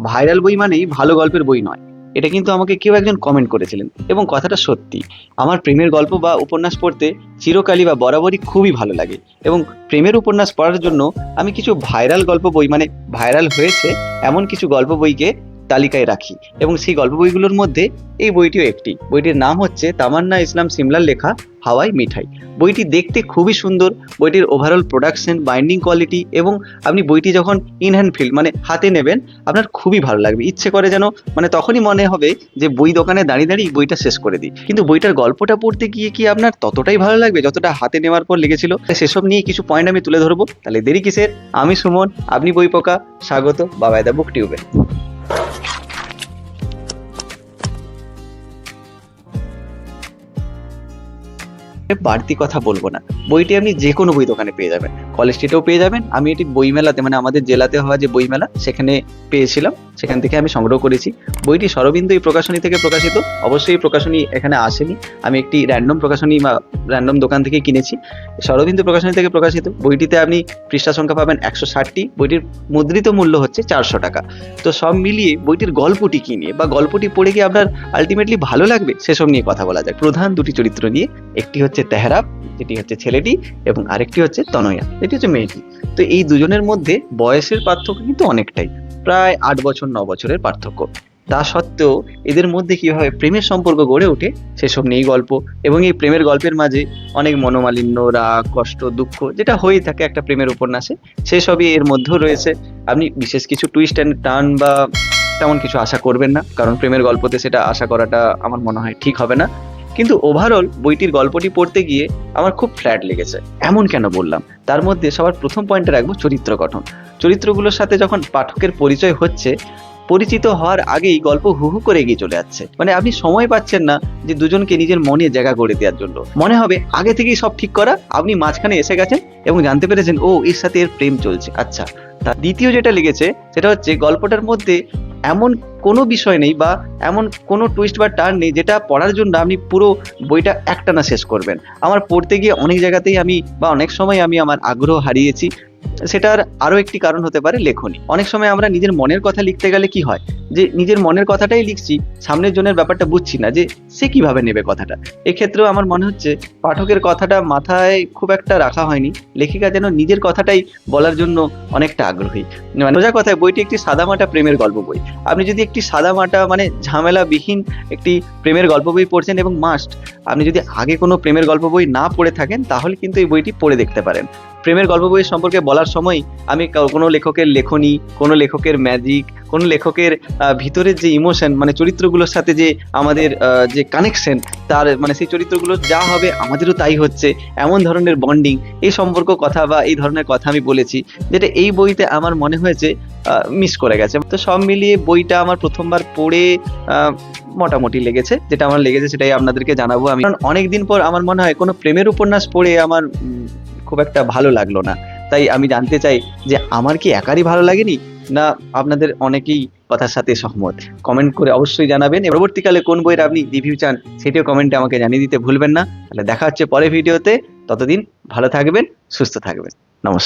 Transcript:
Viral বই মানেই ভালো গল্পের বই নয়, এটা কিন্তু আমাকে কেউ একজন কমেন্ট করেছিলেন এবং কথাটা সত্যি। আমার প্রেমের গল্প বা উপন্যাস পড়তে চিরকালই বা বরাবরই খুবই ভালো লাগে এবং প্রেমের উপন্যাস পড়ার জন্য আমি কিছু ভাইরাল গল্প বই মানে ভাইরাল হয়েছে এমন কিছু গল্প বইকে তালিকায় রাখি এবং সেই গল্প বইগুলোর মধ্যে এই বইটিও একটি। বইটির নাম হচ্ছে তামান্না ইসলাম সিমলার লেখা হাওয়াই মিঠাই। বইটি দেখতে খুবই সুন্দর, বইটির ওভারঅল প্রোডাকশন, বাইন্ডিং কোয়ালিটি এবং আপনি বইটি যখন ইন হ্যান্ড ফিল মানে হাতে নেবেন আপনার খুবই ভালো লাগবে, ইচ্ছে করে যেন মানে তখনই মনে হবে যে বই দোকানে দাঁড়িয়ে দাঁড়িয়ে বইটা শেষ করে দিই। কিন্তু বইটার গল্পটা পড়তে গিয়ে কি আপনার ততটাই ভালো লাগবে যতটা হাতে নেওয়ার পর লেগেছিল? সেসব নিয়ে কিছু পয়েন্ট আমি তুলে ধরবো, তাহলে দেরি কিসের? আমি সুমন, আপনি বই পোকা, স্বাগত বাবাই দা বুক টিউবে। বাড়তি কথা বলবো না, বইটি আপনি যে কোনো বই দোকানে পেয়ে যাবেন, কলেজ স্ট্রিটেও পেয়ে যাবেন। আমি এটি বইমেলাতে মানে আমাদের জেলাতে হওয়া যে বইমেলা সেখানে পেয়েছিলাম, সেখান থেকে আমি সংগ্রহ করেছি। বইটি শরবিন্দু এই প্রকাশনী থেকে প্রকাশিত। অবশ্যই এই প্রকাশনী এখানে আসেনি, আমি একটি র্যান্ডম প্রকাশনী বা র্যান্ডম দোকান থেকে কিনেছি। শরবিন্দু প্রকাশনী থেকে প্রকাশিত। বইটিতে আপনি পৃষ্ঠা সংখ্যা পাবেন 160টি। বইটির মুদ্রিত মূল্য হচ্ছে 400 টাকা। তো সব মিলিয়ে বইটির গল্পটি কি নিয়ে বা গল্পটি পড়ে কি আপনার আলটিমেটলি ভালো লাগবে সেসব নিয়ে কথা বলা যায়। প্রধান দুটি চরিত্র নিয়ে, একটি হচ্ছে তেহরাব যেটি হচ্ছে ছেলেটি এবং আরেকটি হচ্ছে তনয়া যেটি হচ্ছে মেয়েটি। তো এই দুজনের মধ্যে বয়সের পার্থক্য কিন্তু অনেকটাই, প্রায় 8 বছর 9 বছরের পার্থক্য। তা সত্ত্বেও এদের মধ্যে কিভাবে প্রেমের সম্পর্ক গড়ে ওঠে সেসব নিয়েই গল্প। এবং এই প্রেমের গল্পের মাঝে অনেক মনোমালিন্য, রাগ, কষ্ট, দুঃখ যেটা হয়েই থাকে একটা প্রেমের উপন্যাসে, সেসবই এর মধ্যেও রয়েছে। আপনি বিশেষ কিছু টুইস্ট অ্যান্ড টার্ন বা তেমন কিছু আশা করবেন না, কারণ প্রেমের গল্পতে সেটা আশা করাটা আমার মনে হয় ঠিক হবে না। কিন্তু ওভারঅল বইটির গল্পটি পড়তে গিয়ে আমার খুব ফ্ল্যাট লেগেছে। এমন কেন বললাম? তার মধ্যে সবার প্রথম পয়েন্টে রাখবো চরিত্র গঠন। চরিত্রগুলোর সাথে যখন পাঠকের পরিচয় হচ্ছে, পরিচিত হওয়ার আগেই গল্প হু হু করে এগিয়ে চলে যাচ্ছে। মানে আপনি সময় পাচ্ছেন না যে দুজনকে নিজের মনে জায়গা করে দেওয়ার জন্য। মনে হবে আগে থেকেই সব ঠিক করা, আপনি মাঝখানে এসে গেছেন এবং জানতে পেরেছেন ও এর সাথে এর প্রেম চলছে। আচ্ছা, তার দ্বিতীয় যেটা লেগেছে সেটা হচ্ছে গল্পটার মধ্যে এমন কোনো বিষয় নেই বা এমন কোনো টুইস্ট বা টার্ন নেই যেটা পড়ার জন্য আপনি পুরো বইটা একটানা শেষ করবেন। আমার পড়তে গিয়ে অনেক জায়গাতেই আমি বা অনেক সময় আমি আমার আগ্রহ হারিয়েছি। সেটার আরো একটি কারণ হতে পারে লেখনী। অনেক সময় আমরা নিজের মনের কথা লিখতে গেলে কি হয় যে নিজের মনের কথাটাই লিখছি, সামনের জনের ব্যাপারটা বুঝছি না যে সে কিভাবে নেবে কথাটা। এক্ষেত্রেও আমার মনে হচ্ছে পাঠকের কথাটা মাথায় খুব একটা রাখা হয়নি, লেখিকা যেন নিজের কথাটাই বলার জন্য অনেকটা আগ্রহী। মানে সোজা কথায় বইটি একটি সাদামাটা প্রেমের গল্প বই। আপনি যদি একটি সাদামাটা মানে ঝামেলাবিহীন একটি প্রেমের গল্প বই পড়ছেন এবং মাস্ট আপনি যদি আগে কোনো প্রেমের গল্প বই না পড়ে থাকেন তাহলে কিন্তু এই বইটি পড়ে দেখতে পারেন। প্রেমের গল্প বইয়ের সম্পর্কে বলার সময় আমি কোনো লেখকের লেখনী, কোনো লেখকের ম্যাজিক, কোনো লেখকের ভিতরের যে ইমোশন মানে চরিত্রগুলোর সাথে যে আমাদের যে কানেকশন, তার মানে সেই চরিত্রগুলো যা হবে আমাদেরও তাই হচ্ছে, এমন ধরনের বন্ডিং, এই সম্পর্ক কথা বা এই ধরনের কথা আমি বলেছি, যেটা এই বইতে আমার মনে হয়েছে মিস করে গেছে। তো সব মিলিয়ে বইটা আমার প্রথমবার পড়ে মোটামুটি লেগেছে। যেটা আমার লেগেছে সেটাই আপনাদেরকে জানাবো আমি, কারণ অনেকদিন পর আমার মনে হয় কোনো প্রেমের উপন্যাস পড়ে আমার খুব একটা ভালো লাগলো না। তাই আমি জানতে চাই যে আমার কি একারই ভালো লাগেনি, না আপনাদের অনেকেই কথার সাথে সহমত? কমেন্ট করে অবশ্যই জানাবেন। পরবর্তীকালে কোন বইয়ের আপনি রিভিউ চান সেটিও কমেন্টে আমাকে জানিয়ে দিতে ভুলবেন না। তাহলে দেখা হচ্ছে পরের ভিডিওতে, ততদিন ভালো থাকবেন, সুস্থ থাকবেন। নমস্কার।